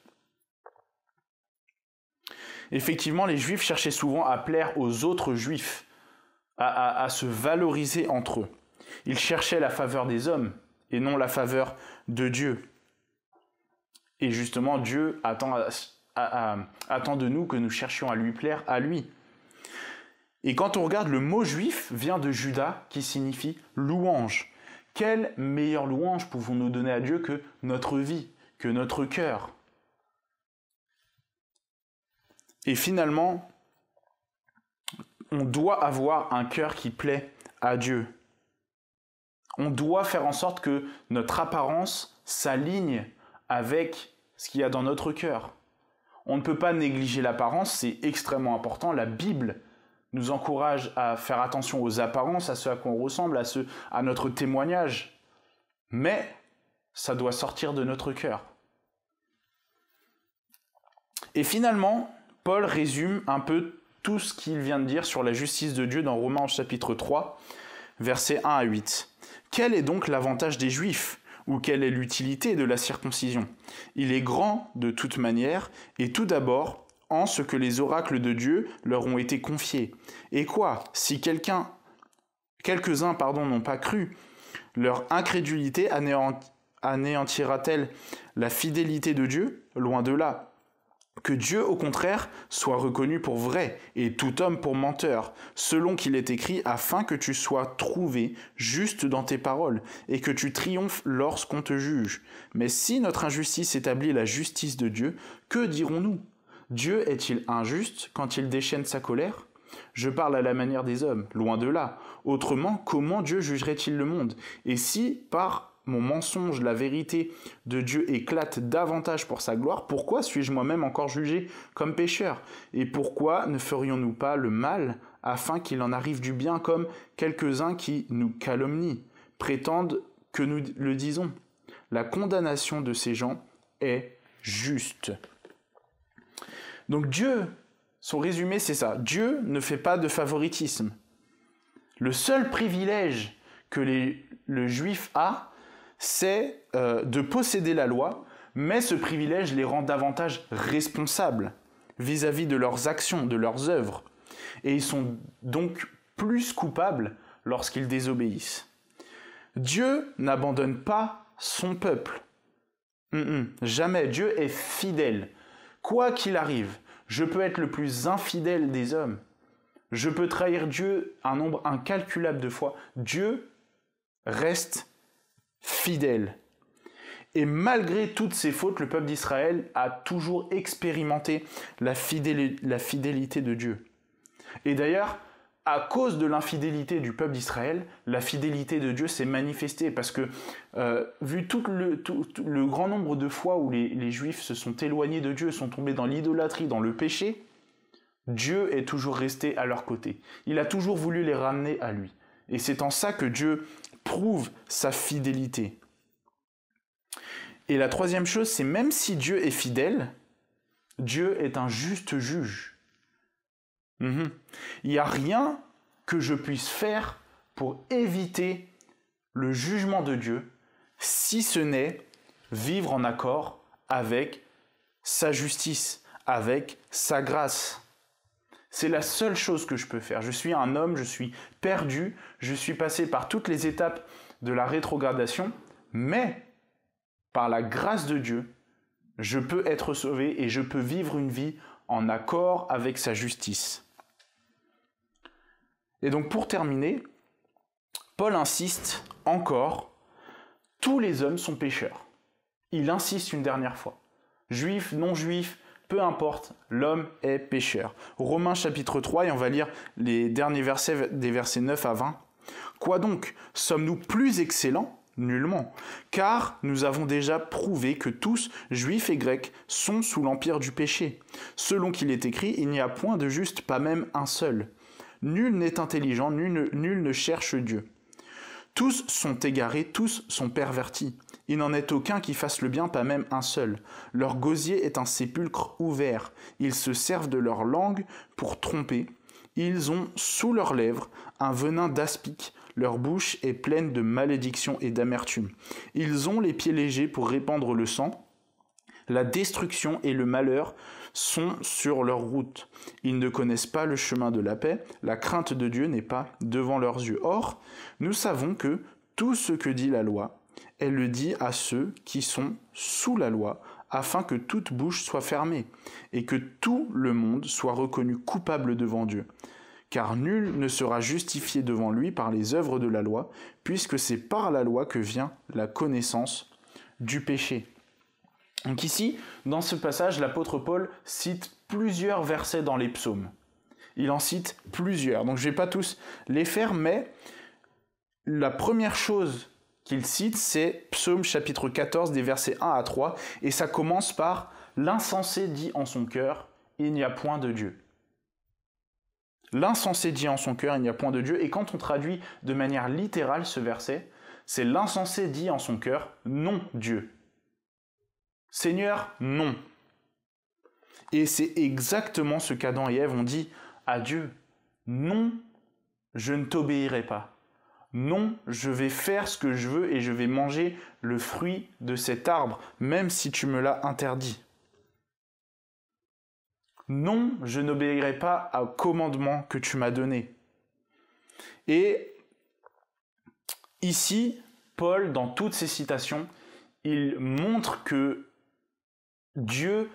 Effectivement, les Juifs cherchaient souvent à plaire aux autres Juifs, à se valoriser entre eux. Ils cherchaient la faveur des hommes et non la faveur de Dieu. Et justement, Dieu attend de nous que nous cherchions à lui plaire à lui. Et quand on regarde, le mot juif vient de Juda, qui signifie louange. Quelle meilleure louange pouvons-nous donner à Dieu que notre vie, que notre cœur? Et finalement, on doit avoir un cœur qui plaît à Dieu. On doit faire en sorte que notre apparence s'aligne avec ce qu'il y a dans notre cœur. On ne peut pas négliger l'apparence, c'est extrêmement important. La Bible nous encourage à faire attention aux apparences, à ce à quoi on ressemble, à notre témoignage. Mais ça doit sortir de notre cœur. Et finalement, Paul résume un peu tout ce qu'il vient de dire sur la justice de Dieu dans Romains chapitre 3, versets 1 à 8. Quel est donc l'avantage des Juifs ? Ou quelle est l'utilité de la circoncision? Il est grand de toute manière, et tout d'abord en ce que les oracles de Dieu leur ont été confiés. Et quoi, si quelques-uns n'ont pas cru, leur incrédulité anéantira-t-elle la fidélité de Dieu? Loin de là. Que Dieu, au contraire, soit reconnu pour vrai, et tout homme pour menteur, selon qu'il est écrit, afin que tu sois trouvé juste dans tes paroles, et que tu triomphes lorsqu'on te juge. Mais si notre injustice établit la justice de Dieu, que dirons-nous? Dieu est-il injuste quand il déchaîne sa colère? Je parle à la manière des hommes, loin de là. Autrement, comment Dieu jugerait-il le monde? Et si, par mon mensonge, la vérité de Dieu éclate davantage pour sa gloire, pourquoi suis-je moi-même encore jugé comme pécheur? Et pourquoi ne ferions-nous pas le mal afin qu'il en arrive du bien, comme quelques-uns qui nous calomnient, prétendent que nous le disons? La condamnation de ces gens est juste. Donc Dieu, son résumé c'est ça, Dieu ne fait pas de favoritisme. Le seul privilège que le juif a, c'est de posséder la loi, mais ce privilège les rend davantage responsables vis-à-vis de leurs actions, de leurs œuvres. Et ils sont donc plus coupables lorsqu'ils désobéissent. Dieu n'abandonne pas son peuple. Jamais. Dieu est fidèle. Quoi qu'il arrive, je peux être le plus infidèle des hommes. Je peux trahir Dieu un nombre incalculable de fois. Dieu reste fidèle. Et malgré toutes ces fautes, le peuple d'Israël a toujours expérimenté la fidélité de Dieu. Et d'ailleurs, à cause de l'infidélité du peuple d'Israël, la fidélité de Dieu s'est manifestée parce que, vu tout le grand nombre de fois où les Juifs se sont éloignés de Dieu, sont tombés dans l'idolâtrie, dans le péché, Dieu est toujours resté à leur côté. Il a toujours voulu les ramener à lui. Et c'est en ça que Dieu prouve sa fidélité. Et la troisième chose, c'est même si Dieu est fidèle, Dieu est un juste juge. Il n'y a rien que je puisse faire pour éviter le jugement de Dieu, si ce n'est vivre en accord avec sa justice, avec sa grâce. C'est la seule chose que je peux faire. Je suis un homme, je suis perdu, je suis passé par toutes les étapes de la rétrogradation, mais par la grâce de Dieu, je peux être sauvé et je peux vivre une vie en accord avec sa justice. Et donc pour terminer, Paul insiste encore, tous les hommes sont pécheurs. Il insiste une dernière fois. Juifs, non-juifs, peu importe, l'homme est pécheur. Romains chapitre 3, et on va lire les derniers versets, des versets 9 à 20. Quoi donc? Sommes-nous plus excellents? Nullement. Car nous avons déjà prouvé que tous, juifs et grecs, sont sous l'empire du péché. Selon qu'il est écrit, il n'y a point de juste, pas même un seul. Nul n'est intelligent, nul ne cherche Dieu. Tous sont égarés, tous sont pervertis. Il n'en est aucun qui fasse le bien, pas même un seul. Leur gosier est un sépulcre ouvert. Ils se servent de leur langue pour tromper. Ils ont sous leurs lèvres un venin d'aspic. Leur bouche est pleine de malédiction et d'amertume. Ils ont les pieds légers pour répandre le sang. La destruction et le malheur sont sur leur route. Ils ne connaissent pas le chemin de la paix. La crainte de Dieu n'est pas devant leurs yeux. Or, nous savons que tout ce que dit la loi, elle le dit à ceux qui sont sous la loi, afin que toute bouche soit fermée, et que tout le monde soit reconnu coupable devant Dieu. Car nul ne sera justifié devant lui par les œuvres de la loi, puisque c'est par la loi que vient la connaissance du péché. Donc ici, dans ce passage, l'apôtre Paul cite plusieurs versets dans les psaumes. Il en cite plusieurs, donc je ne vais pas tous les faire, mais la première chose qu'il cite, c'est Psaume chapitre 14, des versets 1 à 3, et ça commence par « L'insensé dit en son cœur, il n'y a point de Dieu ». L'insensé dit en son cœur, il n'y a point de Dieu, et quand on traduit de manière littérale ce verset, c'est l'insensé dit en son cœur, non Dieu. Seigneur, non. Et c'est exactement ce qu'Adam et Ève ont dit à Dieu. Non, je ne t'obéirai pas. Non, je vais faire ce que je veux et je vais manger le fruit de cet arbre, même si tu me l'as interdit. Non, je n'obéirai pas au commandement que tu m'as donné. Et ici, Paul, dans toutes ses citations, il montre que Dieu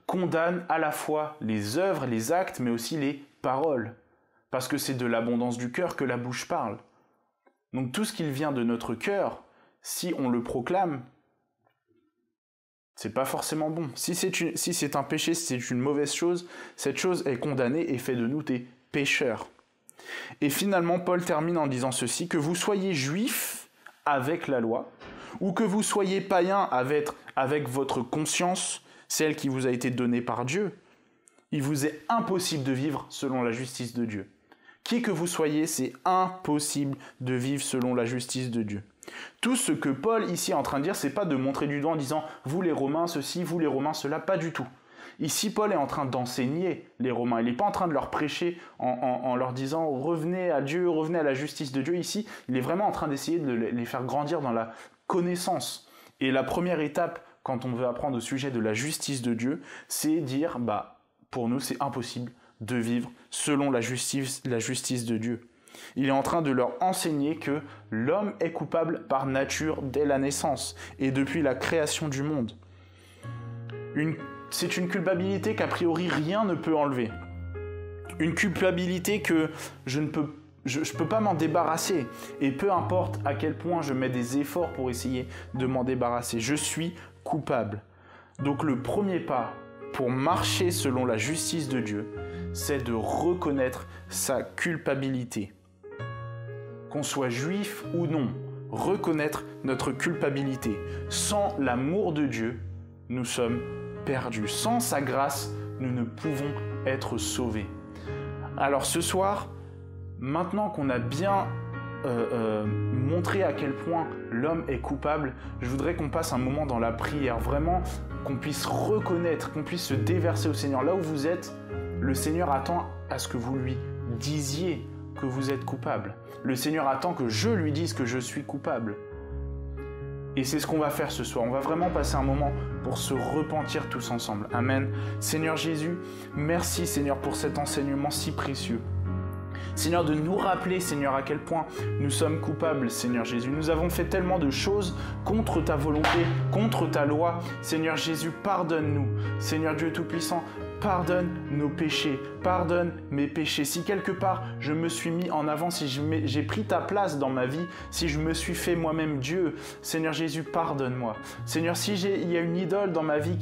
condamne à la fois les œuvres, les actes, mais aussi les paroles. Parce que c'est de l'abondance du cœur que la bouche parle. Donc tout ce qui vient de notre cœur, si on le proclame, c'est pas forcément bon. Si c'est un péché, si c'est une mauvaise chose, cette chose est condamnée et fait de nous des pécheurs. Et finalement, Paul termine en disant ceci, que vous soyez juifs avec la loi, ou que vous soyez païens avec votre conscience, celle qui vous a été donnée par Dieu, il vous est impossible de vivre selon la justice de Dieu. Qui que vous soyez, c'est impossible de vivre selon la justice de Dieu. Tout ce que Paul ici est en train de dire, c'est pas de montrer du doigt en disant « vous les Romains ceci, vous les Romains cela », pas du tout. Ici, Paul est en train d'enseigner les Romains. Il n'est pas en train de leur prêcher en leur disant « revenez à Dieu, revenez à la justice de Dieu ». Ici, il est vraiment en train d'essayer de les faire grandir dans la connaissance. Et la première étape, quand on veut apprendre au sujet de la justice de Dieu, c'est dire « pour nous, c'est impossible de vivre selon la justice de Dieu ». Il est en train de leur enseigner que l'homme est coupable par nature dès la naissance et depuis la création du monde. C'est une culpabilité qu'a priori rien ne peut enlever. Une culpabilité que je ne peux pas m'en débarrasser. Et peu importe à quel point je mets des efforts pour essayer de m'en débarrasser, je suis coupable. Donc le premier pas pour marcher selon la justice de Dieu, c'est de reconnaître sa culpabilité. Qu'on soit juif ou non, reconnaître notre culpabilité. Sans l'amour de Dieu, nous sommes perdus. Sans sa grâce, nous ne pouvons être sauvés. Alors ce soir, maintenant qu'on a bien montré à quel point l'homme est coupable, je voudrais qu'on passe un moment dans la prière, vraiment qu'on puisse reconnaître, qu'on puisse se déverser au Seigneur. Là où vous êtes, le Seigneur attend à ce que vous lui disiez que vous êtes coupable. Le Seigneur attend que je lui dise que je suis coupable. Et c'est ce qu'on va faire ce soir. On va vraiment passer un moment pour se repentir tous ensemble. Amen. Seigneur Jésus, merci Seigneur pour cet enseignement si précieux. Seigneur, de nous rappeler, Seigneur, à quel point nous sommes coupables, Seigneur Jésus. Nous avons fait tellement de choses contre ta volonté, contre ta loi. Seigneur Jésus, pardonne-nous. Seigneur Dieu Tout-Puissant, pardonne nos péchés, pardonne mes péchés. Si quelque part je me suis mis en avant, si j'ai pris ta place dans ma vie, si je me suis fait moi-même Dieu, Seigneur Jésus, pardonne-moi. Seigneur, si il y a une idole dans ma vie,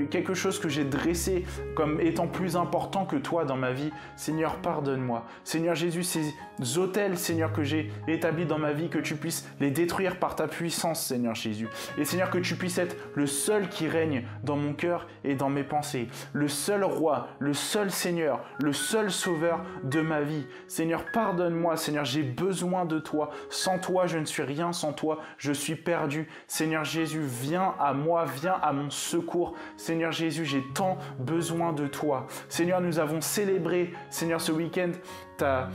quelque chose que j'ai dressé comme étant plus important que toi dans ma vie, Seigneur, pardonne-moi. Seigneur Jésus, ces autels, Seigneur, que j'ai établis dans ma vie, que tu puisses les détruire par ta puissance, Seigneur Jésus. Et Seigneur, que tu puisses être le seul qui règne dans mon cœur et dans mes pensées, le seul roi, le seul Seigneur, le seul sauveur de ma vie. Seigneur, pardonne-moi, Seigneur, j'ai besoin de toi. Sans toi, je ne suis rien, sans toi, je suis perdu. Seigneur Jésus, viens à moi, viens à mon secours. Seigneur Jésus, j'ai tant besoin de toi. Seigneur, nous avons célébré, Seigneur, ce week-end, ta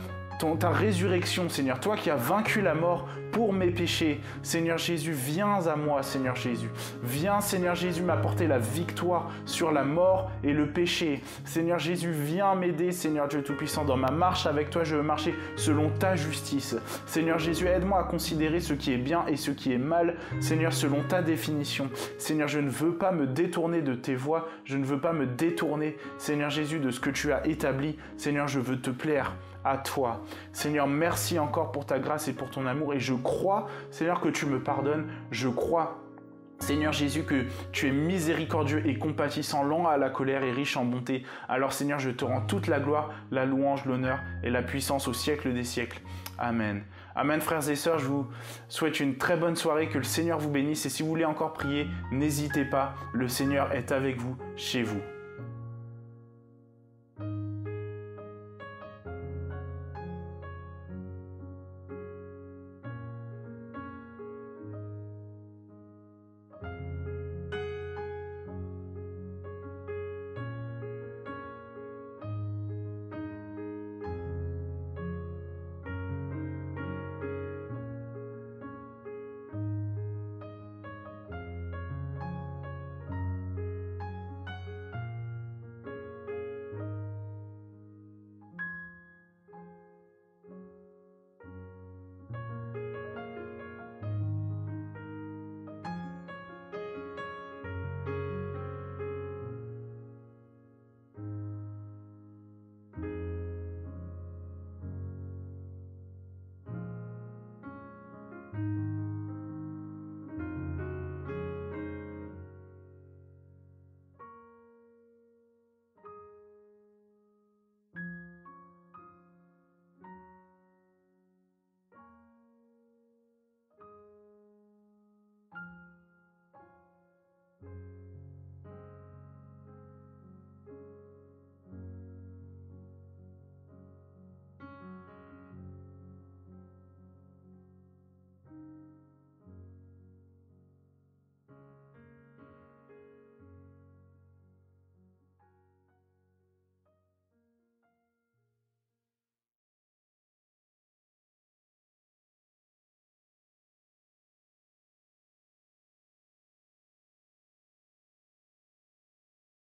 résurrection, Seigneur, toi qui as vaincu la mort pour mes péchés. Seigneur Jésus, viens à moi, Seigneur Jésus. Viens, Seigneur Jésus, m'apporter la victoire sur la mort et le péché. Seigneur Jésus, viens m'aider, Seigneur Dieu Tout-Puissant, dans ma marche avec toi. Je veux marcher selon ta justice. Seigneur Jésus, aide-moi à considérer ce qui est bien et ce qui est mal, Seigneur, selon ta définition. Seigneur, je ne veux pas me détourner de tes voies. Je ne veux pas me détourner, Seigneur Jésus, de ce que tu as établi. Seigneur, je veux te plaire à toi. Seigneur, merci encore pour ta grâce et pour ton amour. Et je crois, Seigneur, que tu me pardonnes. Je crois, Seigneur Jésus, que tu es miséricordieux et compatissant, lent à la colère et riche en bonté. Alors Seigneur, je te rends toute la gloire, la louange, l'honneur et la puissance au siècle des siècles. Amen. Amen, frères et sœurs, je vous souhaite une très bonne soirée, que le Seigneur vous bénisse. Et si vous voulez encore prier, n'hésitez pas, le Seigneur est avec vous, chez vous.